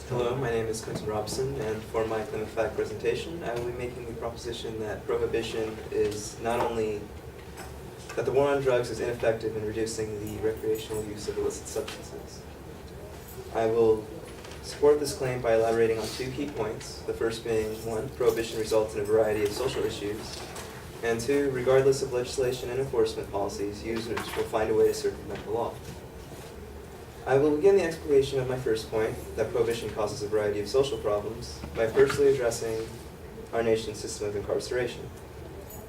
Hello, my name is Quinton COF, and for my claim of fact presentation, I will be making the proposition that prohibition is not only that the war on drugs is ineffective in reducing the recreational use of illicit substances. I will support this claim by elaborating on two key points, the first being, one, prohibition results in a variety of social issues, and two, regardless of legislation and enforcement policies, users will find a way to circumvent the law. I will begin the explanation of my first point, that prohibition causes a variety of social problems, by firstly addressing our nation's system of incarceration.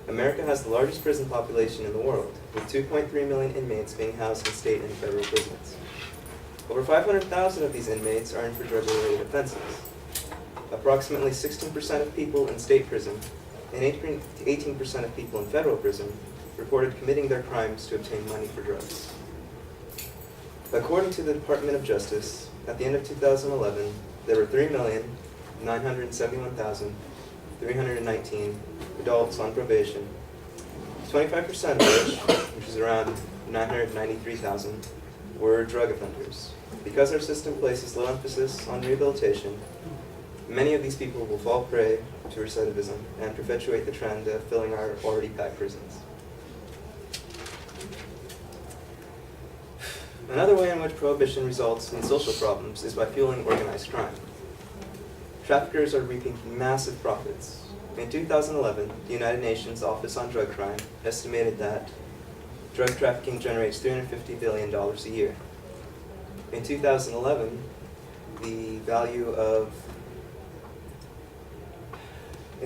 America has the largest prison population in the world, with 2.3 million inmates being housed in state and federal prisons. Over 500,000 of these inmates are in for drug-related offenses. Approximately 16% of people in state prison and 18% of people in federal prison reported committing their crimes to obtain money for drugs. According to the Department of Justice, at the end of 2011, there were 3,971,319 adults on probation, 25% of which is around 993,000, were drug offenders. Because our system places low emphasis on rehabilitation, many of these people will fall prey to recidivism and perpetuate the trend of filling our already packed prisons. Another way in which prohibition results in social problems is by fueling organized crime. Traffickers are reaping massive profits. In 2011, the United Nations Office on Drug Crime estimated that drug trafficking generates $350 billion a year. In 2011, in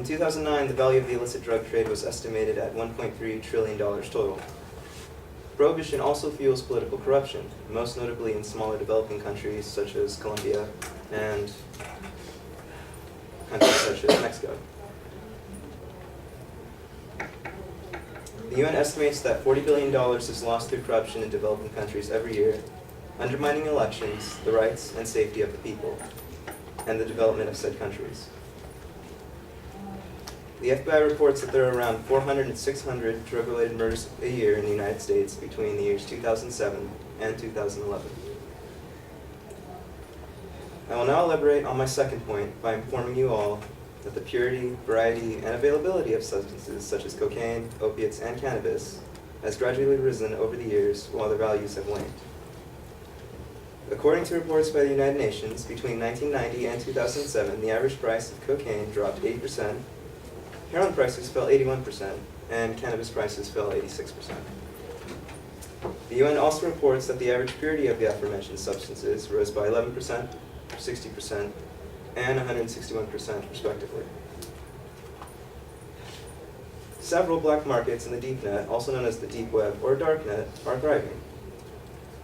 2009, the value of the illicit drug trade was estimated at $1.3 trillion total. Prohibition also fuels political corruption, most notably in smaller developing countries such as Colombia and countries such as Mexico. The UN estimates that $40 billion is lost through corruption in developing countries every year, undermining elections, the rights and safety of the people, and the development of said countries. The FBI reports that there are around 400 and 600 drug-related murders a year in the United States between the years 2007 and 2011. I will now elaborate on my second point by informing you all that the purity, variety, and availability of substances such as cocaine, opiates, and cannabis has gradually risen over the years while their values have waned. According to reports by the United Nations, between 1990 and 2007, the average price of cocaine dropped 80%, heroin prices fell 81%, and cannabis prices fell 86%. The UN also reports that the average purity of the aforementioned substances rose by 11%, 60%, and 161% respectively. Several black markets in the deep net, also known as the deep web or dark net, are thriving.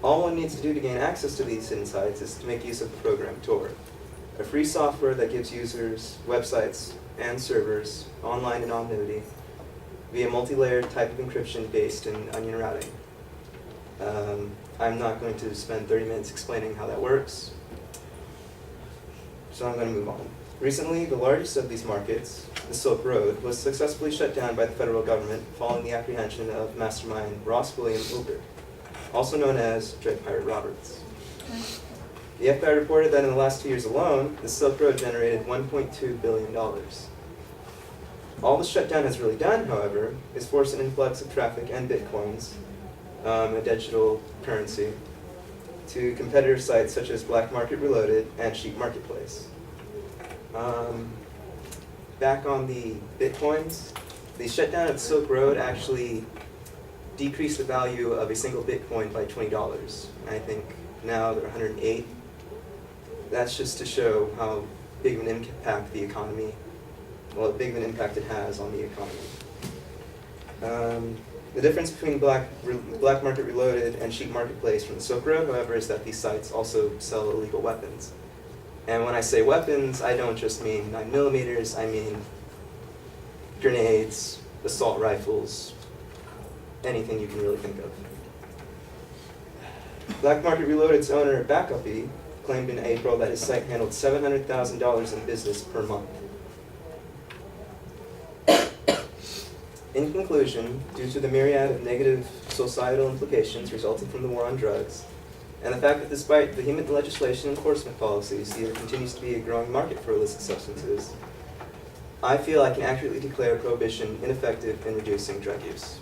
All one needs to do to gain access to these hidden sites is to make use of the program Tor, a free software that gives users websites and servers, online anonymity, via multi-layered type of encryption based in onion routing. I'm not going to spend 30 minutes explaining how that works, so I'm going to move on. Recently, the largest of these markets, the Silk Road, was successfully shut down by the federal government following the apprehension of mastermind Ross William Uber, also known as Dread Pirate Roberts. The FBI reported that in the last 2 years alone, the Silk Road generated $1.2 billion. All the shutdown has really done, however, is force an influx of traffic and bitcoins, a digital currency, to competitor sites such as Black Market Reloaded and Sheep Marketplace. Back on the bitcoins, the shutdown of the Silk Road actually decreased the value of a single bitcoin by $20. I think now they're 108. That's just to show how big of an impact the economy, well, big of an impact it has on the economy. The difference between Black Market Reloaded and Sheep Marketplace from the Silk Road, however, is that these sites also sell illegal weapons. And when I say weapons, I don't just mean 9mm, I mean grenades, assault rifles, anything you can really think of. Black Market Reloaded's owner, Backupy, claimed in April that his site handled $700,000 in business per month. In conclusion, due to the myriad of negative societal implications resulting from the war on drugs, and the fact that despite vehement legislation and enforcement policies, there continues to be a growing market for illicit substances, I feel I can accurately declare prohibition ineffective in reducing drug use.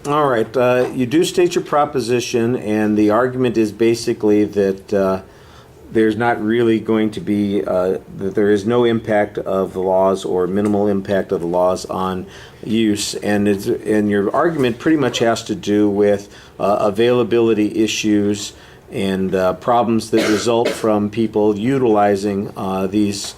All right. You do state your proposition, and the argument is basically that there's not really going to be, that there is no impact of the laws or minimal impact of the laws on use. And your argument pretty much has to do with availability issues and problems that result from people utilizing these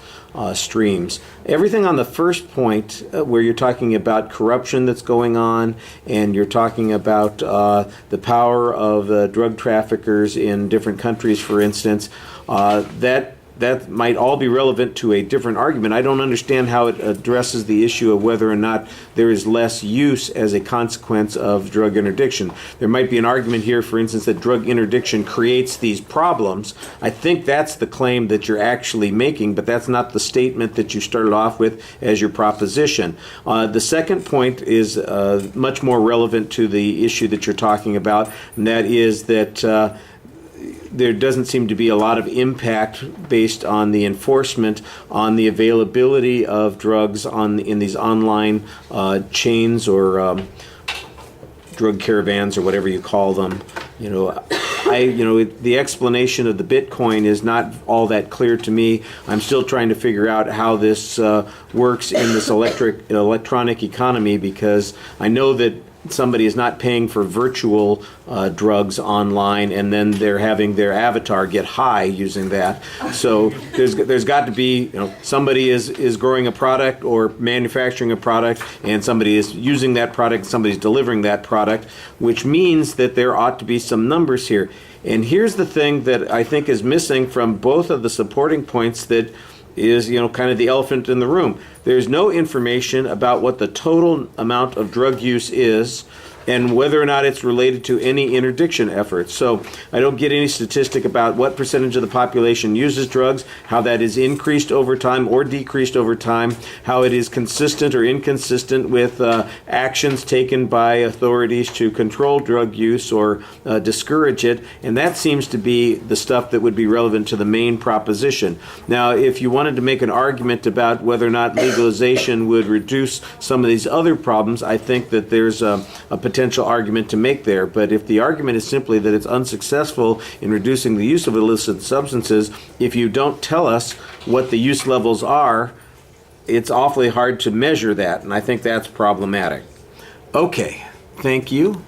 streams. Everything on the first point, where you're talking about corruption that's going on, and you're talking about the power of drug traffickers in different countries, for instance, that might all be relevant to a different argument. I don't understand how it addresses the issue of whether or not there is less use as a consequence of drug interdiction. There might be an argument here, for instance, that drug interdiction creates these problems. I think that's the claim that you're actually making, but that's not the statement that you started off with as your proposition. The second point is much more relevant to the issue that you're talking about, and that is that there doesn't seem to be a lot of impact based on the enforcement on the availability of drugs in these online chains or drug caravans or whatever you call them. The explanation of the Bitcoin is not all that clear to me. I'm still trying to figure out how this works in this electronic economy, because I know that somebody is not paying for virtual drugs online and then they're having their avatar get high using that. So there's got to be, somebody is growing a product or manufacturing a product, and somebody is using that product, somebody's delivering that product, which means that there ought to be some numbers here. And here's the thing that I think is missing from both of the supporting points that is, kind of the elephant in the room. There's no information about what the total amount of drug use is and whether or not it's related to any interdiction efforts. So I don't get any statistic about what percentage of the population uses drugs, how that is increased over time or decreased over time, how it is consistent or inconsistent with actions taken by authorities to control drug use or discourage it. And that seems to be the stuff that would be relevant to the main proposition. Now, if you wanted to make an argument about whether or not legalization would reduce some of these other problems, I think that there's a potential argument to make there. But if the argument is simply that it's unsuccessful in reducing the use of illicit substances, if you don't tell us what the use levels are, it's awfully hard to measure that, and I think that's problematic. Okay, thank you.